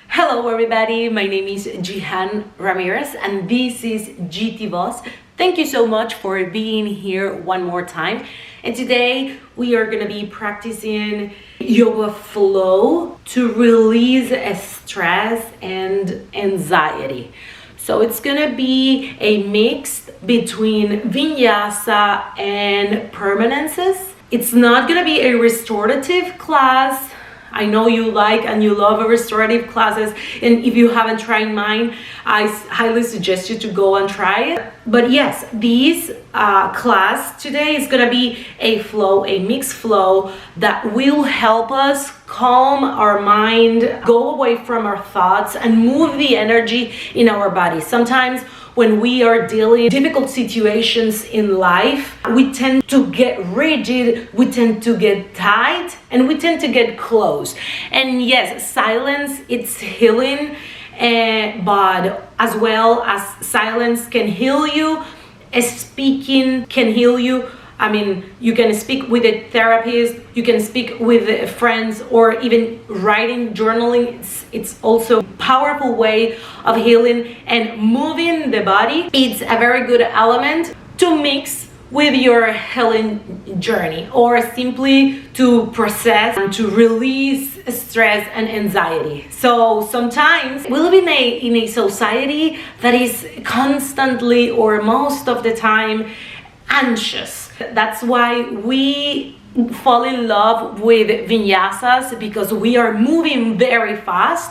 Hello everybody, my name is Jihan Ramirez and this is Jitivoz. Thank you so much for being here one more time. And today we are going to be practicing yoga flow to release stress and anxiety. So it's going to be a mix between Vinyasa and Permanences. It's not going to be a restorative class. I know you like and you love restorative classes, and if you haven't tried mine, I highly suggest you to go and try it. But yes, this class today is gonna be a flow, a mixed flow that will help us calm our mind, go away from our thoughts, and move the energy in our body. Sometimes when we are dealing with difficult situations in life, we tend to get rigid, we tend to get tight, and we tend to get close. And yes, silence, it's healing, but as well as silence can heal you, speaking can heal you. I mean, you can speak with a therapist, you can speak with friends, or even writing, journaling. It's also a powerful way of healing and moving the body. It's a very good element to mix with your healing journey, or simply to process and to release stress and anxiety. So sometimes we live in a society that is constantly, or most of the time, anxious. That's why we fall in love with vinyasas, because we are moving very fast.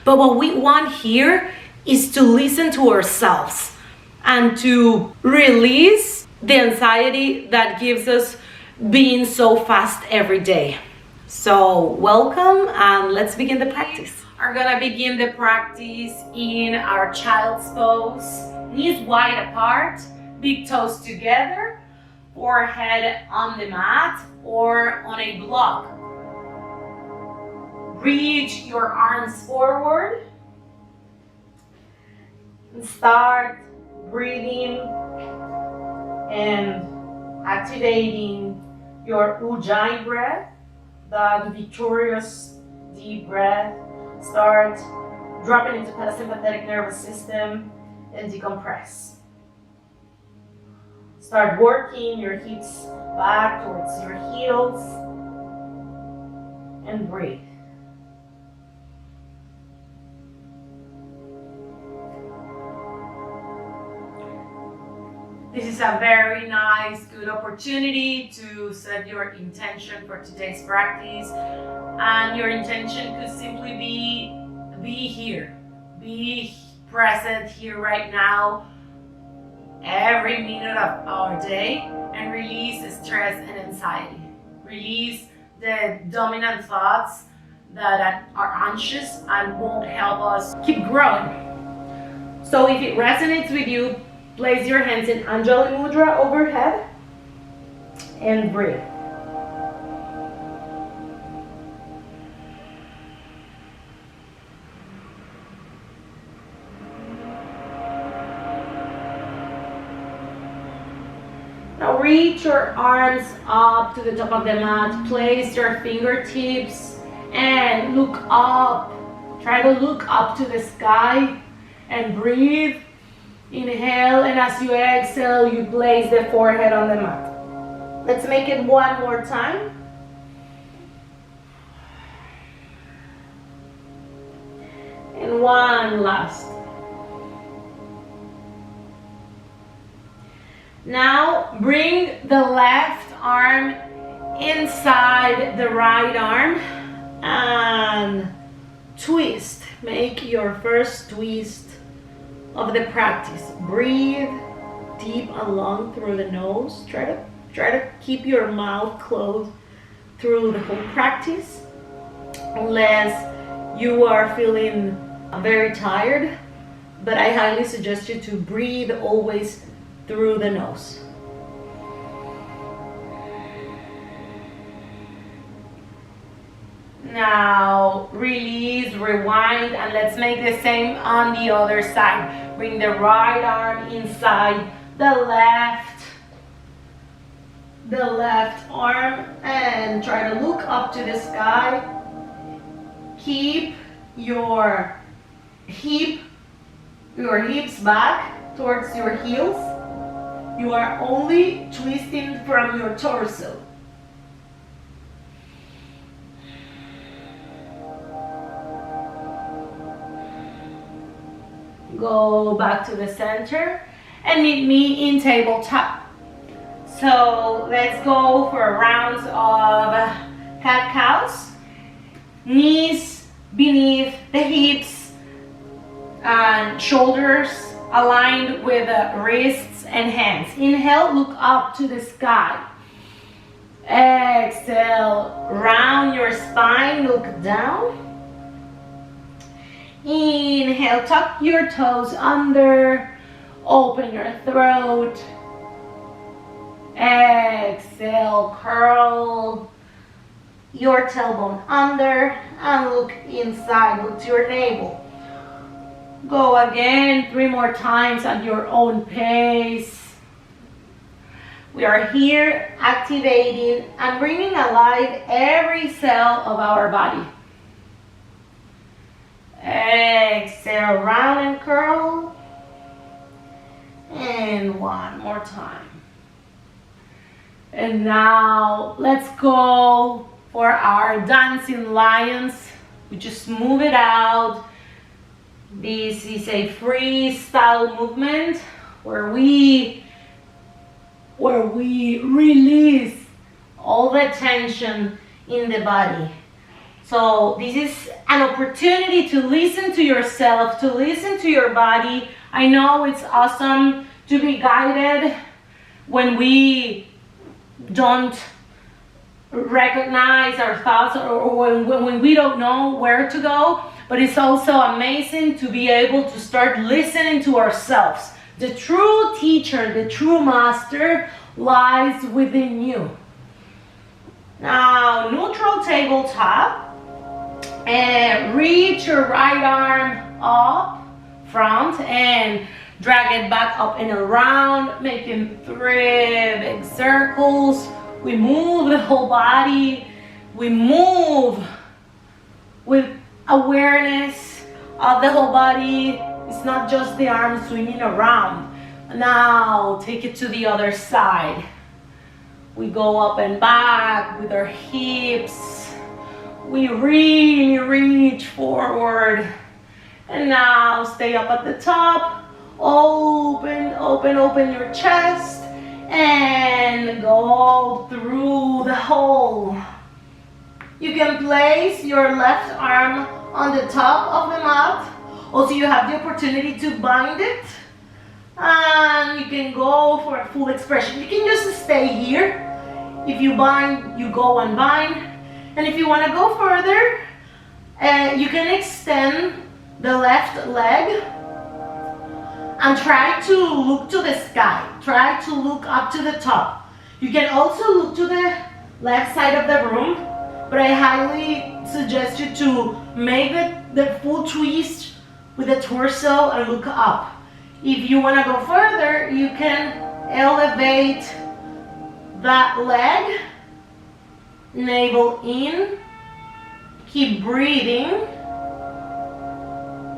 But what we want here is to listen to ourselves and to release the anxiety that gives us being so fast every day. So welcome, and let's begin the practice. We're gonna begin the practice in our child's pose. Knees wide apart, big toes together, forehead on the mat or on a block. Reach your arms forward and start breathing and activating your Ujjayi breath, that victorious deep breath. Start dropping into parasympathetic nervous system and decompress. Start working your hips back towards your heels and breathe. This is a very nice, good opportunity to set your intention for today's practice. And your intention could simply be here. Be present here right now, every minute of our day, and release stress and anxiety. Release the dominant thoughts that are anxious and won't help us keep growing. So if it resonates with you, place your hands in Anjali Mudra overhead and breathe. Now reach your arms up to the top of the mat. Place your fingertips and look up. Try to look up to the sky and breathe. Inhale, and as you exhale, you place the forehead on the mat. Let's make it one more time. And one last. Now bring the left arm inside the right arm and twist. Make your first twist of the practice. Breathe deep and long through the nose. Try to keep your mouth closed through the whole practice, unless you are feeling very tired. But I highly suggest you to breathe always through the nose. Now release, rewind, and let's make the same on the other side. Bring the right arm inside the left arm and try to look up to the sky. Keep your hips back towards your heels. You are only twisting from your torso. Go back to the center and meet me in tabletop. So let's go for a round of cat cows. Knees beneath the hips and shoulders aligned with the wrists and hands. Inhale, look up to the sky. Exhale, round your spine, look down. Inhale, tuck your toes under, open your throat. Exhale, curl your tailbone under and look inside, look to your navel. Go again 3 more times at your own pace. We are here activating and bringing alive every cell of our body. Exhale, round and curl. And 1 more time. And now let's go for our dancing lions. We just move it out. This is a freestyle movement where we release all the tension in the body. So this is an opportunity to listen to yourself, to listen to your body. I know it's awesome to be guided when we don't recognize our thoughts or when we don't know where to go. But it's also amazing to be able to start listening to ourselves. The true teacher, the true master lies within you. Now, neutral tabletop. And reach your right arm up front and drag it back up and around, making 3 big circles. We move the whole body. We move with awareness of the whole body. It's not just the arms swinging around. Now take it to the other side. We go up and back with our hips. We really reach forward. And now stay up at the top. Open your chest. And go through the hole. You can place your left arm on the top of the mat. Also, you have the opportunity to bind it. And you can go for a full expression. You can just stay here. If you bind, you go and bind. And if you want to go further, you can extend the left leg and try to look to the sky. Try to look up to the top. You can also look to the left side of the room, but I highly suggest you to make the full twist with the torso and look up. If you want to go further, you can elevate that leg. Navel in, keep breathing,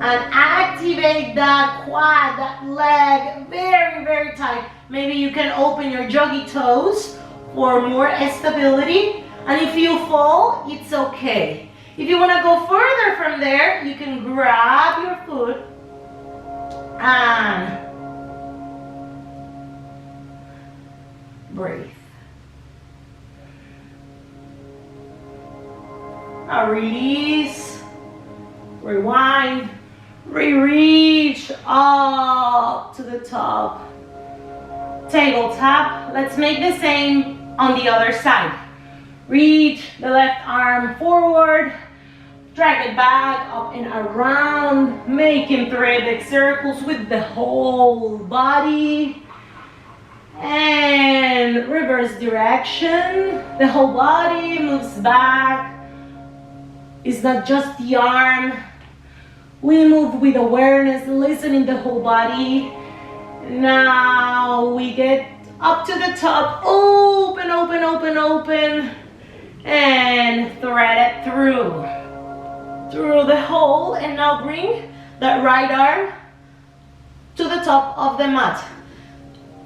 and activate that quad, that leg, very, very tight. Maybe you can open your joggy toes for more stability, and if you fall, it's okay. If you want to go further from there, you can grab your foot and breathe. Now release, rewind, reach up to the top. Tabletop. Let's make the same on the other side. Reach the left arm forward, drag it back up and around, making 3 big circles with the whole body. And reverse direction. The whole body moves back. It's not just the arm. We move with awareness, listening the whole body. Now we get up to the top. Open. And thread it through. through the hole, and now bring that right arm to the top of the mat.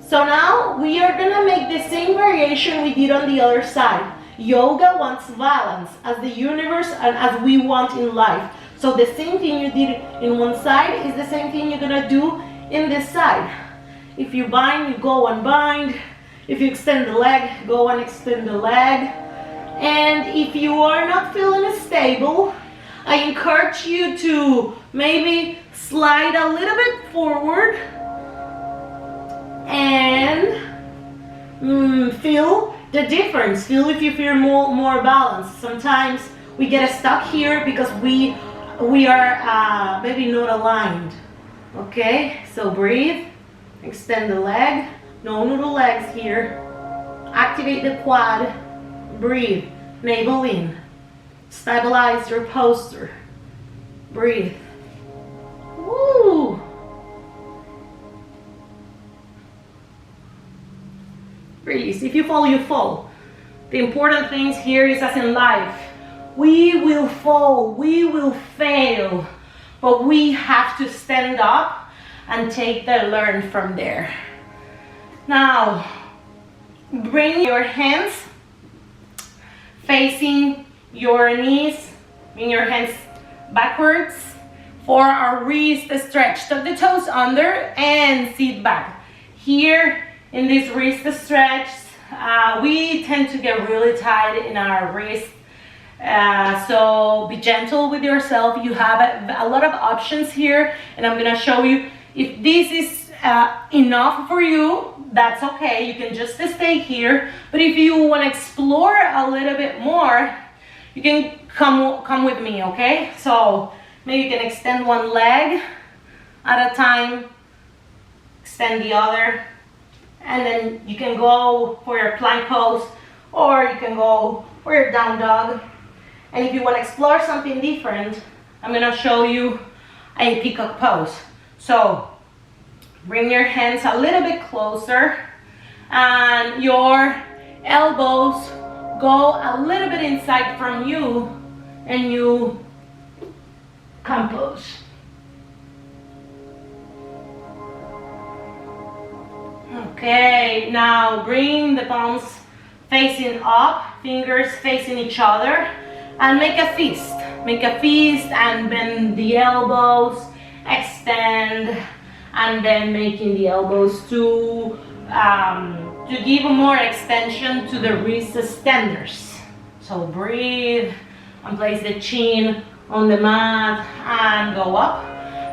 So now we are gonna make the same variation we did on the other side. Yoga wants balance, as the universe and as we want in life. So the same thing you did in one side is the same thing you're gonna do in this side. If you bind, you go and bind. If you extend the leg, go and extend the leg. And if you are not feeling stable, I encourage you to maybe slide a little bit forward and feel the difference. Feel if you feel more balanced. Sometimes we get stuck here because we are maybe not aligned. Okay, so breathe, extend the leg, no noodle legs here. Activate the quad, breathe, navel in. Stabilize your posture. Breathe. Woo! Release. If you fall, you fall. The important things here is, as in life, we will fall, we will fail, but we have to stand up and take the learn from there. Now, bring your hands facing your knees, bring your hands backwards for our wrist stretch. Tuck the toes under and sit back. Here in this wrist stretch, we tend to get really tight in our wrist. So be gentle with yourself. You have a lot of options here, and I'm gonna show you. If this is enough for you, that's okay. You can just stay here. But if you want to explore a little bit more, you can come with me, okay? So maybe you can extend one leg at a time, extend the other, and then you can go for your plank pose, or you can go for your down dog. And if you want to explore something different, I'm gonna show you a peacock pose. So bring your hands a little bit closer, and your elbows go a little bit inside from you, and you compose. Okay, now bring the palms facing up, fingers facing each other, and make a fist. Make a fist and bend the elbows, extend, and then making the elbows to give more extension to the wrist extenders. So breathe and place the chin on the mat and go up.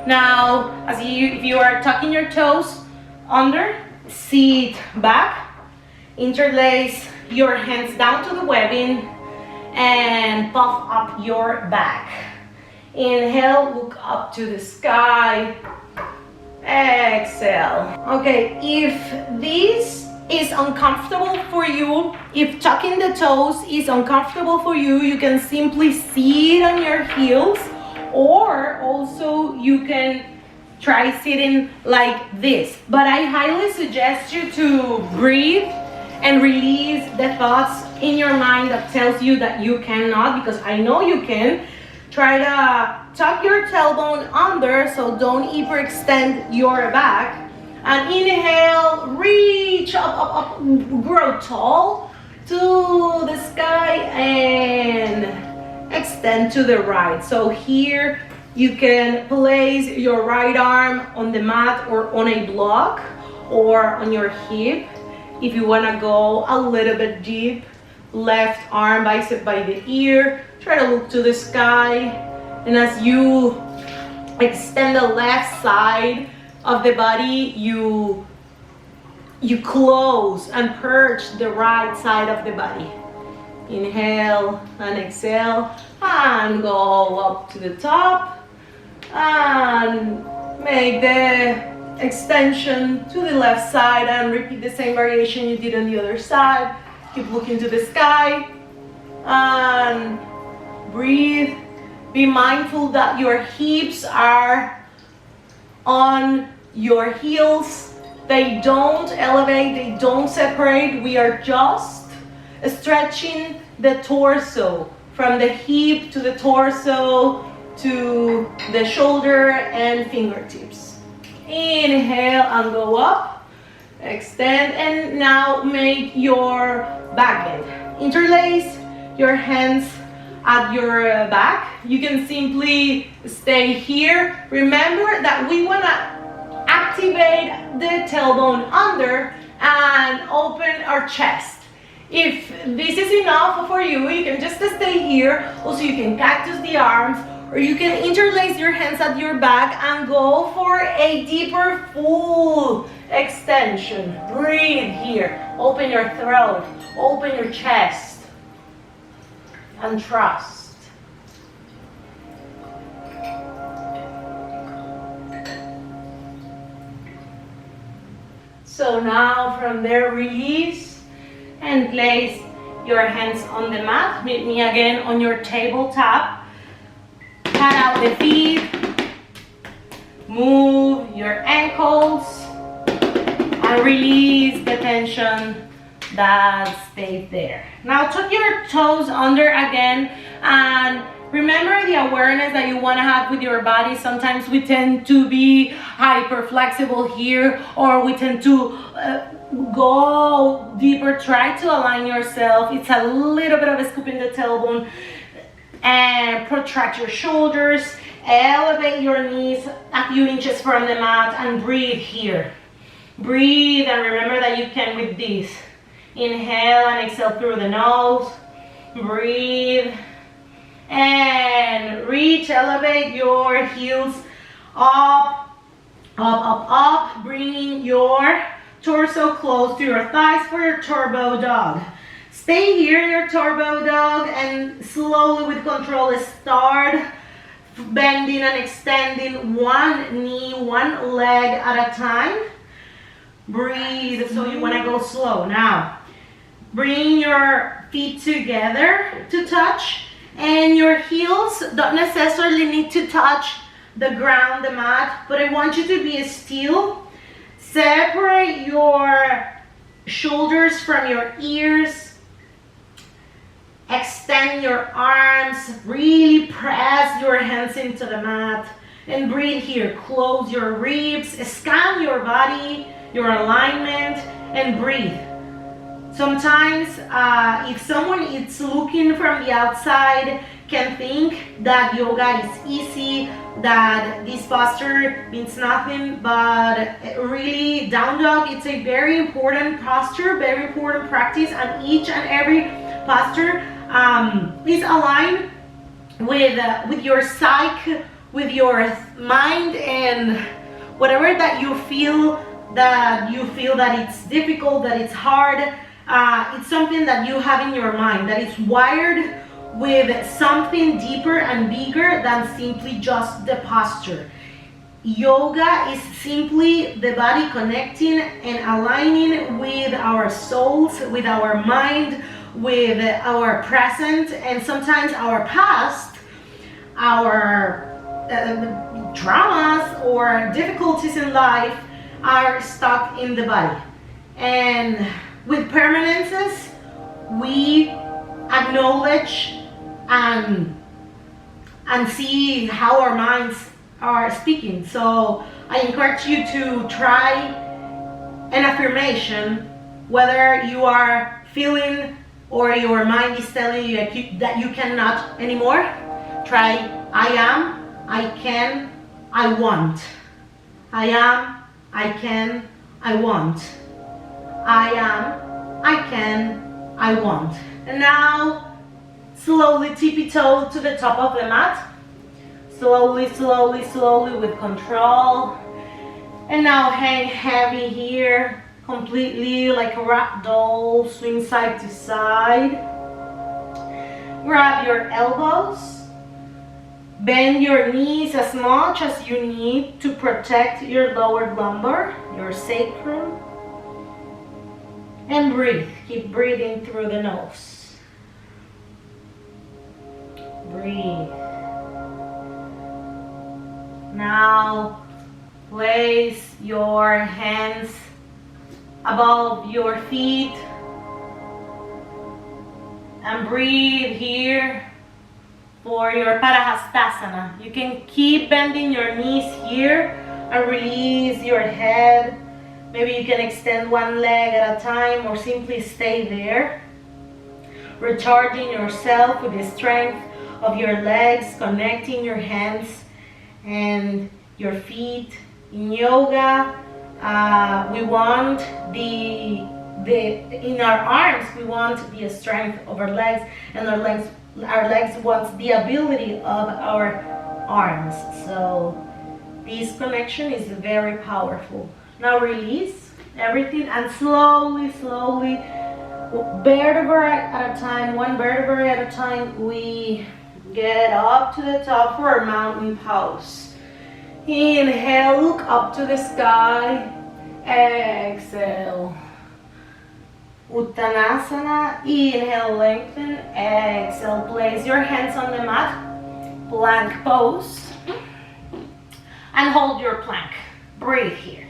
Now, if you are tucking your toes under, sit back, interlace your hands down to the webbing, and puff up your back. Inhale, look up to the sky. Exhale. Okay, if this is uncomfortable for you, if tucking the toes is uncomfortable for you, you can simply sit on your heels, or also you can try sitting like this. But I highly suggest you to breathe and release the thoughts in your mind that tells you that you cannot, because I know you can. Try to tuck your tailbone under, so don't hyperextend your back. And inhale, reach up, grow tall to the sky, and extend to the right. So here you can place your right arm on the mat or on a block or on your hip. If you want to go a little bit deep, left arm bicep by the ear, try to look to the sky. And as you extend the left side of the body, you close and perch the right side of the body. Inhale and exhale, and go up to the top, and make the extension to the left side, and repeat the same variation you did on the other side. Keep looking to the sky and breathe. Be mindful that your hips are on your heels. They don't elevate, they don't separate. We are just stretching the torso from the hip to the torso, to the shoulder and fingertips. Inhale and go up. Extend, and now make your back bend. Interlace your hands at your back. You can simply stay here. Remember that we want to activate the tailbone under and open our chest. If this is enough for you, you can just stay here. Also, you can cactus the arms, or you can interlace your hands at your back and go for a deeper full extension. Breathe here. Open your throat, open your chest, and trust. So now from there, release and place your hands on the mat. Meet me again on your tabletop. Pat out the feet. Move your ankles and release the tension that stayed there. Now tuck your toes under again, and remember the awareness that you want to have with your body. Sometimes we tend to be hyper flexible here, or we tend to go deeper. Try to align yourself. It's a little bit of a scoop in the tailbone, and protract your shoulders. Elevate your knees a few inches from the mat and breathe here. Breathe, and remember that you can with this. Inhale and exhale through the nose. Breathe and reach. Elevate your heels up, up, up, up. Bringing your torso close to your thighs for your turbo dog. Stay here in your turbo dog, and slowly with control start bending and extending one knee, one leg at a time. Breathe. So you want to go slow. Now bring your feet together to touch, and your heels don't necessarily need to touch the ground, the mat, but I want you to be still. Separate your shoulders from your ears. Extend your arms. Really press your hands into the mat and breathe here. Close your ribs. Scan your body, your alignment, and breathe. Sometimes if someone is looking from the outside, can think that yoga is easy, that this posture means nothing, but really down dog, it's a very important posture, very important practice, and each and every posture is aligned with your psyche, with your mind, and whatever that you feel that it's difficult, that it's hard. It's something that you have in your mind that is wired with something deeper and bigger than simply just the posture. Yoga is simply the body connecting and aligning with our souls, with our mind, with our present, and sometimes our past, our traumas or difficulties in life are stuck in the body. And with Permanences, we acknowledge and see how our minds are speaking. So I encourage you to try an affirmation, whether you are feeling or your mind is telling you that you cannot anymore. Try, I am, I can, I want. I am, I can, I want. I am, I can, I want. And now, slowly tippy-toe to the top of the mat. Slowly, slowly, slowly with control. And now hang heavy here, completely like a rag doll, swing side to side. Grab your elbows. Bend your knees as much as you need to protect your lower lumbar, your sacrum. And breathe. Keep breathing through the nose. Breathe. Now place your hands above your feet and breathe here. for your Parahastasana. You can keep bending your knees here and release your head. Maybe you can extend one leg at a time or simply stay there. Recharging yourself with the strength of your legs, connecting your hands and your feet. In yoga, we want in our arms, we want the strength of our legs, and our legs wants the ability of our arms. So this connection is very powerful. Now release everything and slowly, vertebrae at a time, one vertebrae at a time, we get up to the top for our mountain pose. Inhale, look up to the sky. Exhale. Uttanasana. Inhale, lengthen. Exhale, place your hands on the mat. Plank pose. And hold your plank. Breathe here.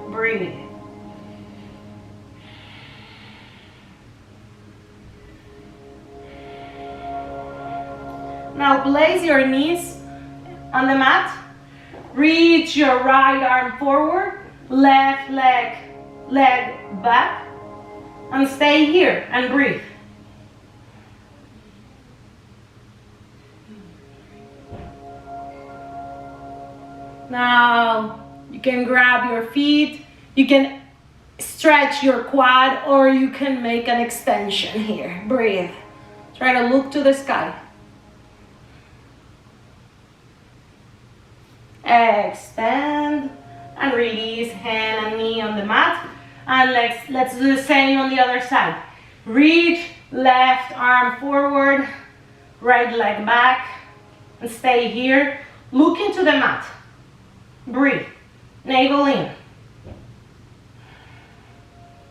Breathe. Now place your knees on the mat. Reach your right arm forward, left leg back, and stay here and breathe. Now you can grab your feet, you can stretch your quad, or you can make an extension here. Breathe. Try to look to the sky. Extend and release hand and knee on the mat. And let's do the same on the other side. Reach left arm forward, right leg back, and stay here. Look into the mat. Breathe. Navel in.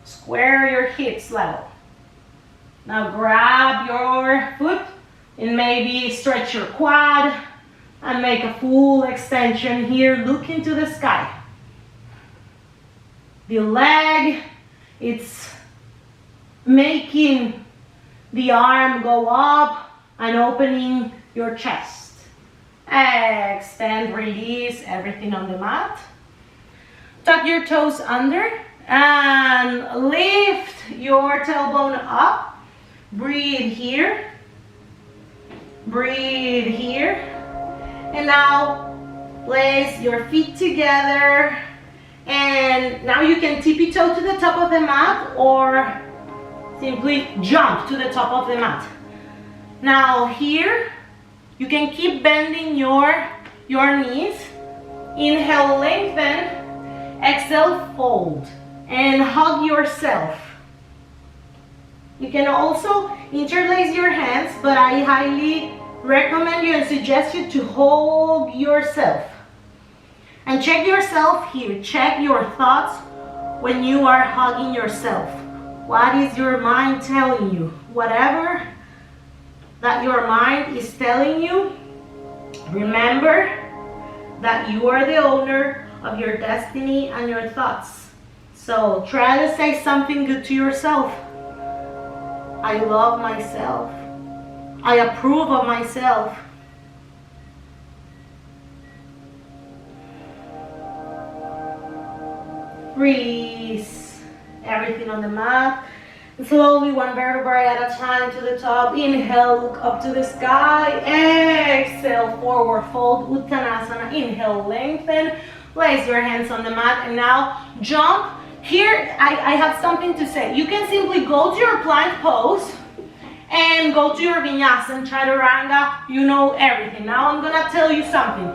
Square your hips level. Now grab your foot and maybe stretch your quad and make a full extension here. Look into the sky. The leg, it's making the arm go up and opening your chest. Extend, release everything on the mat. Tuck your toes under and lift your tailbone up. Breathe here. Breathe here. And now place your feet together, and now you can tippy toe to the top of the mat or simply jump to the top of the mat. Now here you can keep bending your knees. Inhale, lengthen. Exhale, fold and hug yourself. You can also interlace your hands, but I highly recommend you and suggest you to hold yourself. And check yourself here. Check your thoughts when you are hugging yourself. What is your mind telling you? Whatever that your mind is telling you, remember that you are the owner of your destiny and your thoughts. So try to say something good to yourself. I love myself. I approve of myself. Release everything on the mat. Slowly, one vertebrae at a time to the top. Inhale, look up to the sky. Exhale, forward fold, Uttanasana. Inhale, lengthen. Place your hands on the mat and now jump. Here, I have something to say. You can simply go to your plank pose and go to your Vinyasa and Chaturanga. You know everything. Now I'm gonna tell you something.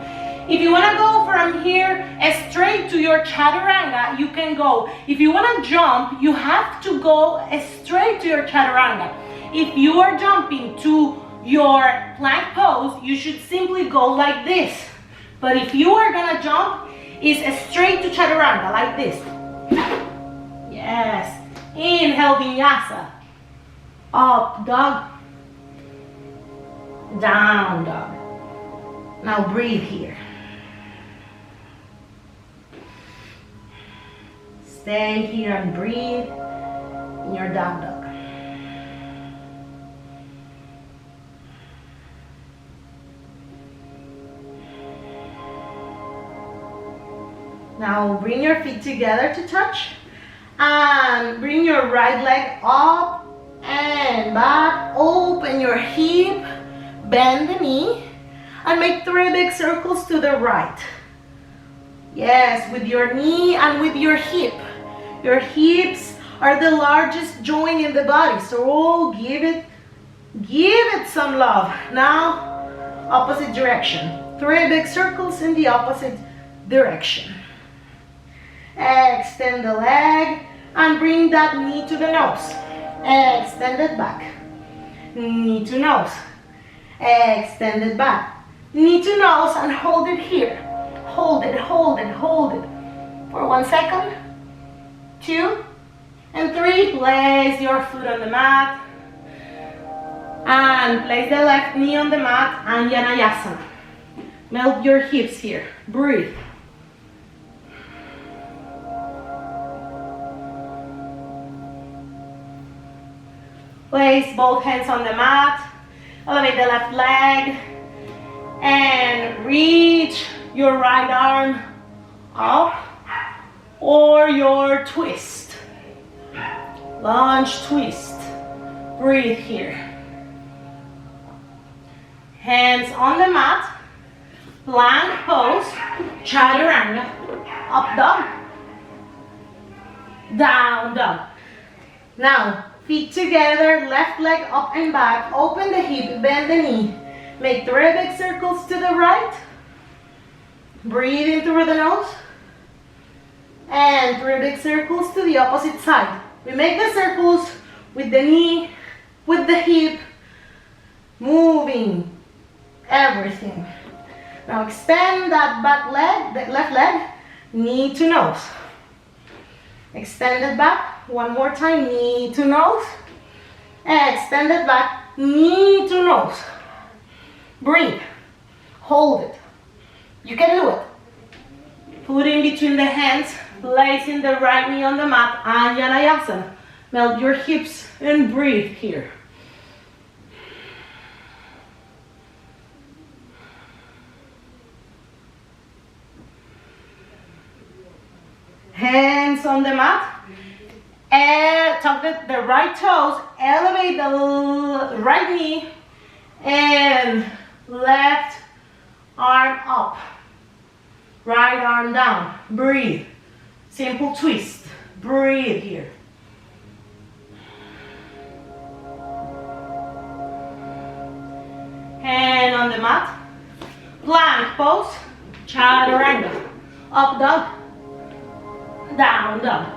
If you wanna go from here straight to your Chaturanga, you can go. If you wanna jump, you have to go straight to your Chaturanga. If you are jumping to your plank pose, you should simply go like this. But if you are gonna jump, it's straight to Chaturanga, like this. Yes. Inhale, Vinyasa. Up dog, down dog. Now breathe here. Stay here and breathe in your down dog. Now bring your feet together to touch and bring your right leg up and back. Open your hip, bend the knee, and make 3 big circles to the right. Yes, with your knee and with your hip. Your hips are the largest joint in the body, so give it some love. Now, opposite direction. 3 big circles in the opposite direction. Extend the leg and bring that knee to the nose. Extend it back. Knee to nose. Extend it back. Knee to nose and hold it here. Hold it, hold it, hold it. For 1 second, 2, and 3. Place your foot on the mat. And place the left knee on the mat and Vinyasa. Melt your hips here. Breathe. Place both hands on the mat. Elevate the left leg. And reach your right arm up. Or your twist. Lunge twist. Breathe here. Hands on the mat. Plank pose. Chaturanga. Up dog. Down dog. Now, feet together, left leg up and back. Open the hip, bend the knee. Make 3 big circles to the right. Breathe in through the nose. And 3 big circles to the opposite side. We make the circles with the knee, with the hip, moving everything. Now extend that back leg, that left leg, knee to nose. Extend it back, one more time, knee to nose. Extend it back, knee to nose. Breathe, hold it. You can do it. Put in between the hands, placing the right knee on the mat, and Vinyasa. Melt your hips and breathe here. Hands on the mat. And tuck the right toes. Elevate the right knee and left arm up. Right arm down. Breathe. Simple twist. Breathe here. Hand on the mat. Plank pose. Chaturanga. Up dog. Down dog.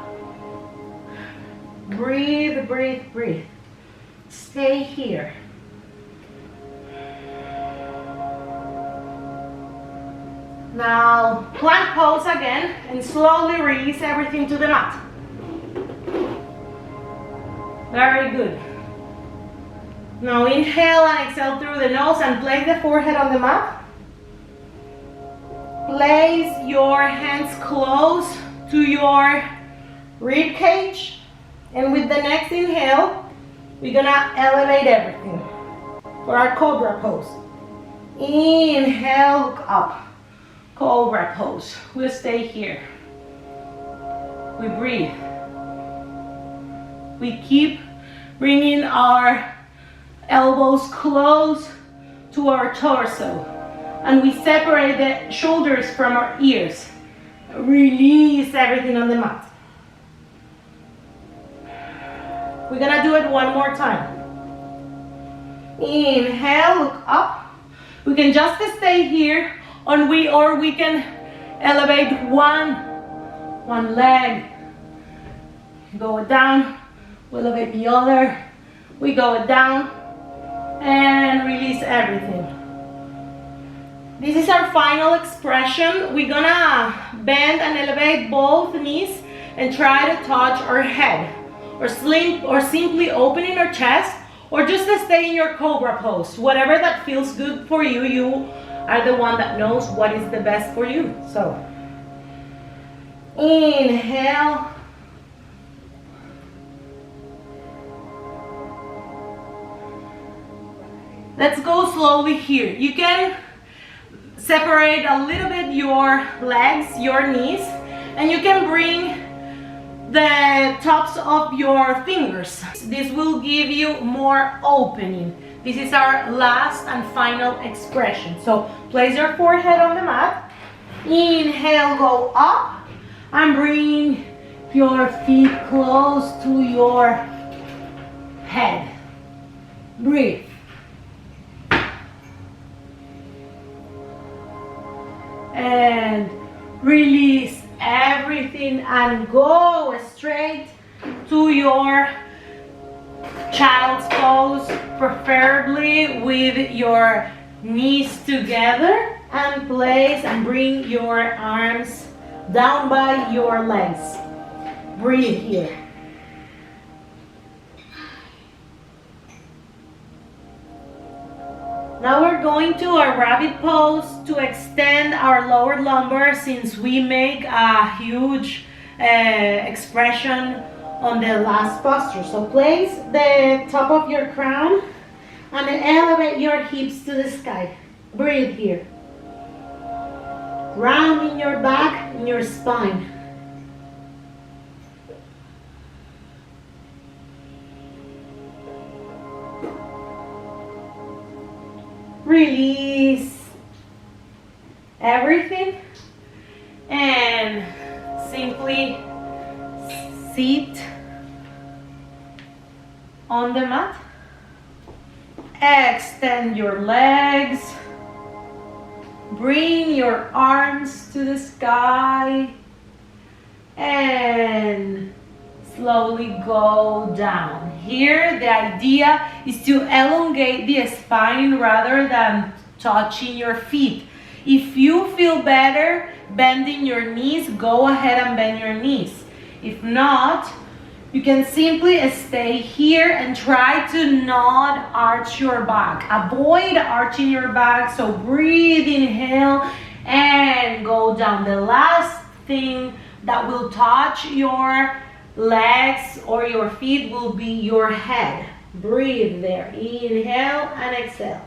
Breathe, breathe, breathe. Stay here. Now, plank pose again and slowly release everything to the mat. Very good. Now inhale and exhale through the nose and place the forehead on the mat. Place your hands close to your rib cage, and with the next inhale, we're gonna elevate everything for our cobra pose. Inhale, look up. Cobra pose. We'll stay here. We breathe. We keep bringing our elbows close to our torso, and we separate the shoulders from our ears. Release everything on the mat. We're gonna do it one more time. Inhale, look up. We can just stay here, or we can elevate one leg. Go down, we elevate the other. We go down and release everything. This is our final expression. We're gonna bend and elevate both knees and try to touch our head, or simply opening our chest, or just to stay in your cobra pose. Whatever that feels good for you, you are the one that knows what is the best for you. So, inhale. Let's go slowly here. You can separate a little bit your legs, your knees, And you can bring the tops of your fingers. This will give you more opening. This is our last and final expression. So place your forehead on the mat. Inhale, go up and bring your feet close to your head. Breathe. And release everything and go straight to your child's pose, preferably with your knees together, and place and bring your arms down by your legs. Breathe here. Now we're going to a rabbit pose to extend our lower lumbar, since we make a huge expression on the last posture. So place the top of your crown and elevate your hips to the sky. Breathe here. Rounding your back and your spine. Release everything and simply sit on the mat. Extend your legs. Bring your arms to the sky and slowly go down. Here the idea is to elongate the spine rather than touching your feet. If you feel better bending your knees, go ahead and bend your knees. If not, you can simply stay here and try to not arch your back. Avoid arching your back, so breathe, inhale, and go down. The last thing that will touch your legs or your feet will be your head. Breathe there. Inhale and exhale.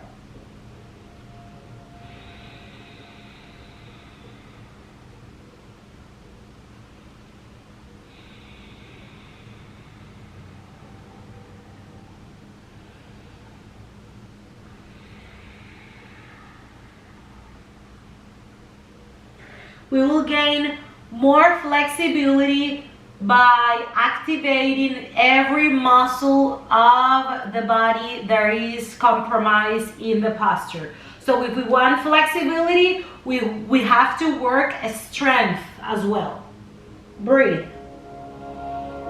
We will gain more flexibility by activating every muscle of the body that is compromised in the posture. So if we want flexibility, we have to work strength as well. Breathe.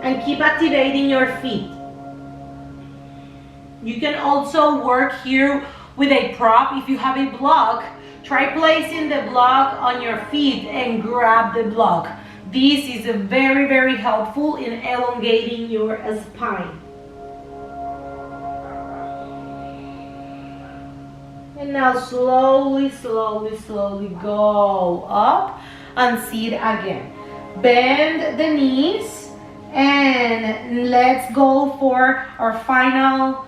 And keep activating your feet. You can also work here with a prop. If you have a block, try placing the block on your feet and grab the block. This is very, very helpful in elongating your spine. And now slowly, slowly, slowly go up and sit again. Bend the knees and let's go for our final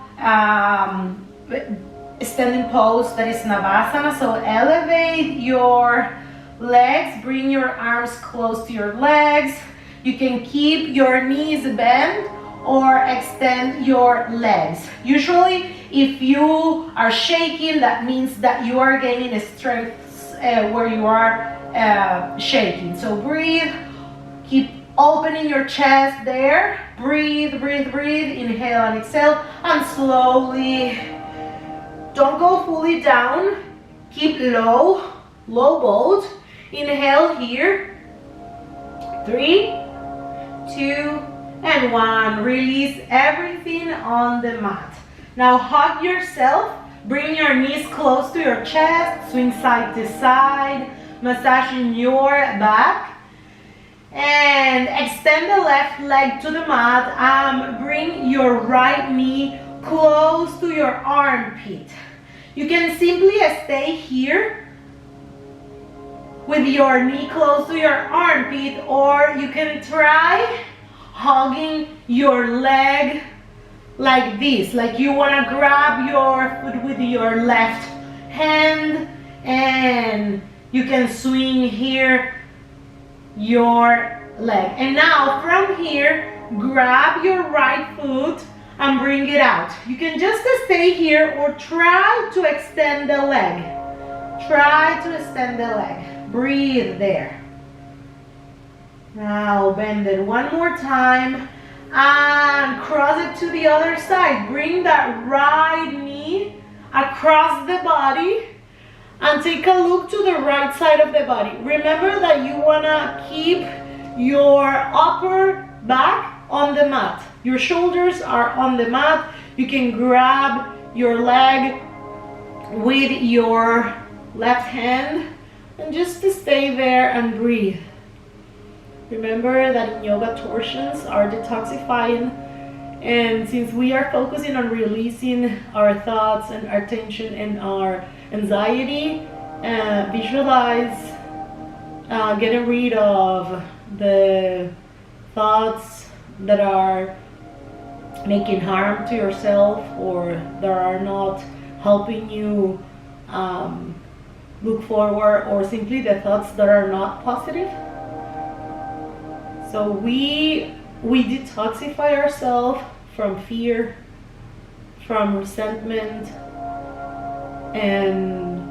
standing pose, that is Shavasana. So elevate your legs, bring your arms close to your legs. You can keep your knees bent or extend your legs. Usually if you are shaking, that means that you are gaining strength where you are shaking. So breathe, keep opening your chest there. Breathe, breathe, breathe. Inhale and exhale, and slowly, don't go fully down. Keep low boat. Inhale here. 3, 2, and 1. Release everything on the mat. Now hug yourself. Bring your knees close to your chest. Swing side to side. Massaging your back. And extend the left leg to the mat. Bring your right knee close to your armpit. You can simply stay here with your knee close to your armpit, or you can try hugging your leg like this, like you want to grab your foot with your left hand, and you can swing here your leg. And now from here, grab your right foot and bring it out. You can just stay here or try to extend the leg. Try to extend the leg. Breathe there. Now bend it one more time and cross it to the other side. Bring that right knee across the body and take a look to the right side of the body. Remember that you want to keep your upper back on the mat. Your shoulders are on the mat. You can grab your leg with your left hand and just stay there and breathe. Remember that in yoga, torsions are detoxifying, and since we are focusing on releasing our thoughts and our tension and our anxiety, visualize getting rid of the thoughts that are making harm to yourself or that are not helping you look forward, or simply the thoughts that are not positive. So we detoxify ourselves from fear, from resentment, and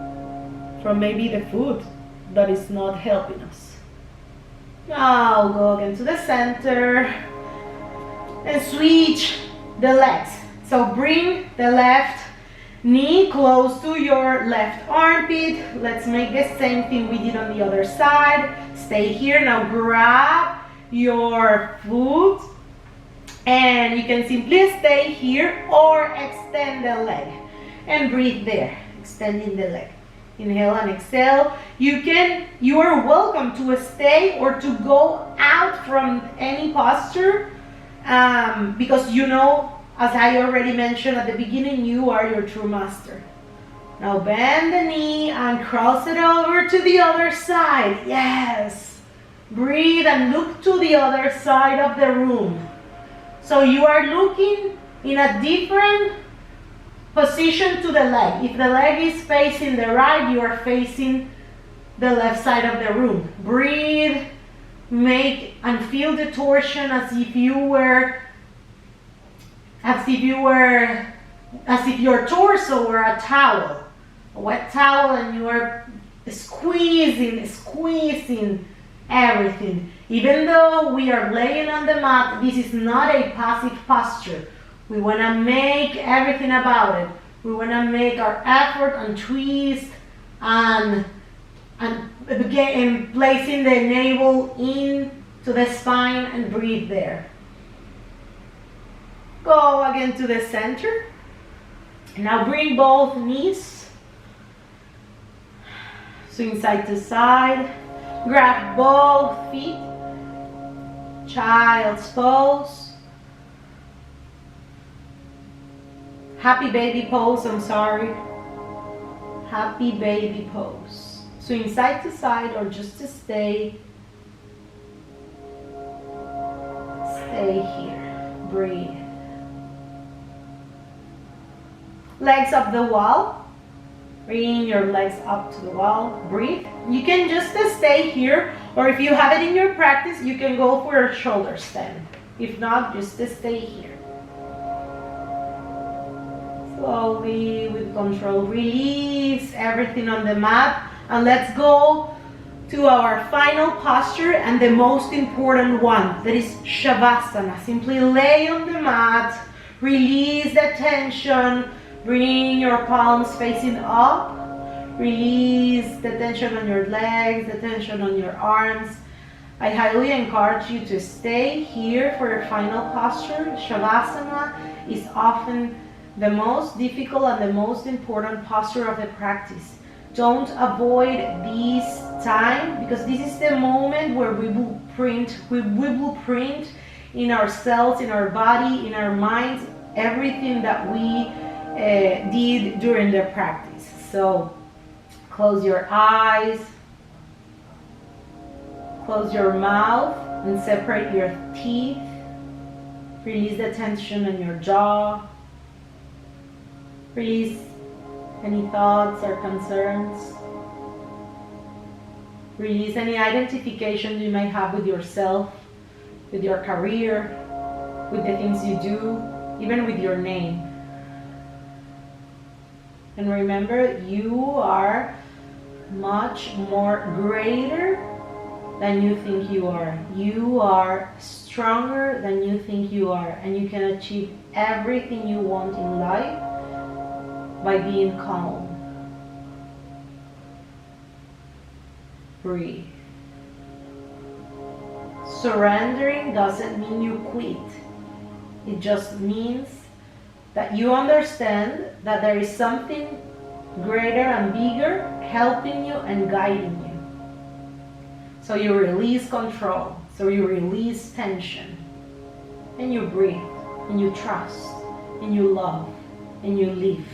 from maybe the food that is not helping us. Now go again to the center and switch the legs. So bring the left knee close to your left armpit. Let's make the same thing we did on the other side. Stay here. Now grab your foot and you can simply stay here or extend the leg and breathe there, extending the leg. Inhale and exhale. You are welcome to stay or to go out from any posture, because you know, as I already mentioned at the beginning, you are your true master. Now bend the knee and cross it over to the other side. Yes. Breathe and look to the other side of the room. So you are looking in a different position to the leg. If the leg is facing the right, you are facing the left side of the room. Breathe, make and feel the torsion as if your torso were a towel, a wet towel, and you are squeezing everything. Even though we are laying on the mat, this is not a passive posture. We want to make everything about it. We want to make our effort and twist and placing the navel into the spine and breathe there. Go again to the center. Now bring both knees. Swing side to side. Grab both feet. Child's pose. Happy baby pose, I'm sorry. Happy baby pose. Swing side to side or just to stay. Stay here. Breathe. Legs up the wall. Bring your legs up to the wall. Breathe. You can just stay here, or if you have it in your practice, you can go for a shoulder stand. If not, just stay here. Slowly, with control, release everything on the mat, and let's go to our final posture and the most important one, that is Shavasana. Simply lay on the mat, release the tension. Bring your palms facing up. Release the tension on your legs, the tension on your arms. I highly encourage you to stay here for your final posture. Shavasana is often the most difficult and the most important posture of the practice. Don't avoid this time, because this is the moment where we will print in ourselves, in our body, in our minds, everything that we did during the practice. So close your eyes, close your mouth and separate your teeth. Release the tension in your jaw. Release any thoughts or concerns. Release any identification you may have with yourself, with your career, with the things you do, even with your name. And remember, you are much more greater than you think you are. You are stronger than you think you are, and you can achieve everything you want in life by being calm. Breathe. Surrendering doesn't mean you quit. It just means that you understand that there is something greater and bigger helping you and guiding you. So you release control, so you release tension, and you breathe, and you trust, and you love, and you live.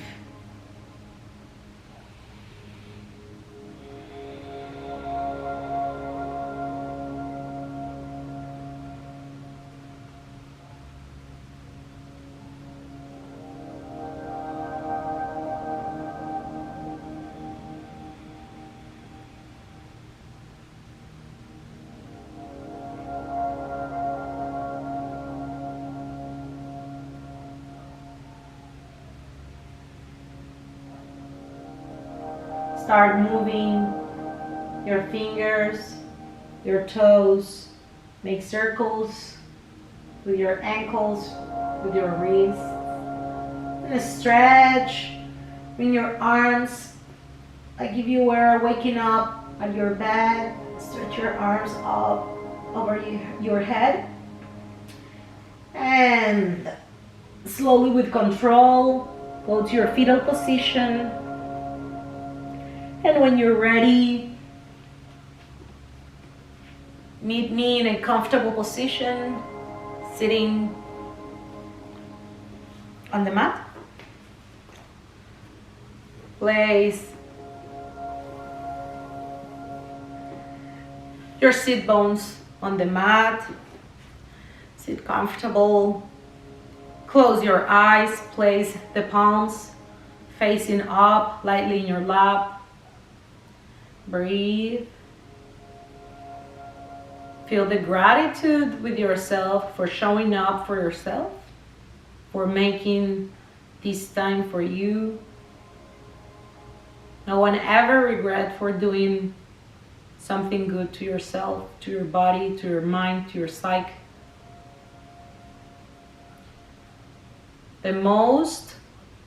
Start moving your fingers, your toes. Make circles with your ankles, with your wrists. And stretch. Bring your arms like if you were waking up at your bed. Stretch your arms up over your head. And slowly, with control, go to your fetal position. And when you're ready, meet me in a comfortable position, sitting on the mat. Place your sit bones on the mat. Sit comfortable. Close your eyes. Place the palms facing up, lightly in your lap. Breathe. Feel the gratitude with yourself for showing up for yourself, for making this time for you. No one ever regrets for doing something good to yourself, to your body, to your mind, to your psyche. The most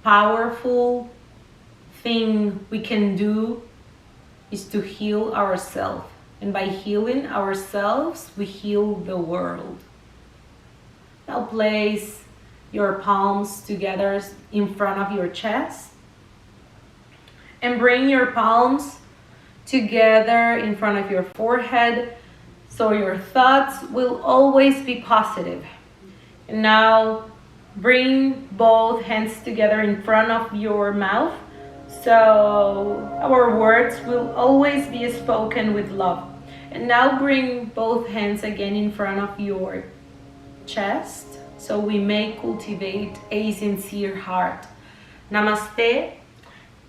powerful thing we can do is to heal ourselves. And by healing ourselves, we heal the world. Now place your palms together in front of your chest. And bring your palms together in front of your forehead, so your thoughts will always be positive. And now bring both hands together in front of your mouth, so our words will always be spoken with love. And now bring both hands again in front of your chest, so we may cultivate a sincere heart. Namaste.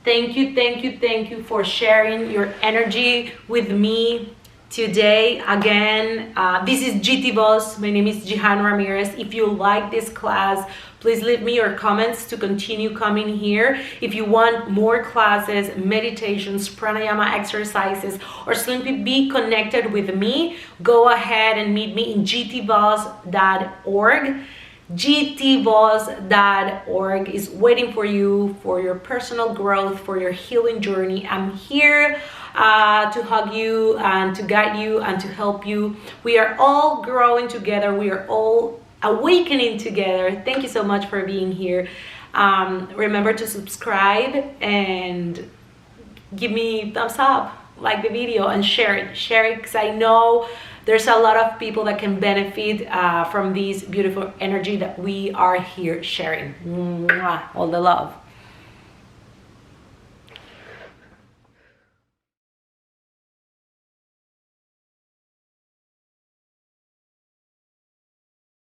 Thank you for sharing your energy with me today. Again, this is Jitivoz. My name is Jihan Ramirez. If you like this class, please leave me your comments to continue coming here. If you want more classes, meditations, pranayama exercises, or simply be connected with me, go ahead and meet me in jitivoz.org. Jitivoz.org is waiting for you for your personal growth, for your healing journey. I'm here to hug you and to guide you and to help you. We are all growing together. We are all awakening together. Thank you so much for being here. Remember to subscribe and give me thumbs up, like the video, and share it because I know there's a lot of people that can benefit from this beautiful energy that we are here sharing. Mwah. All the love.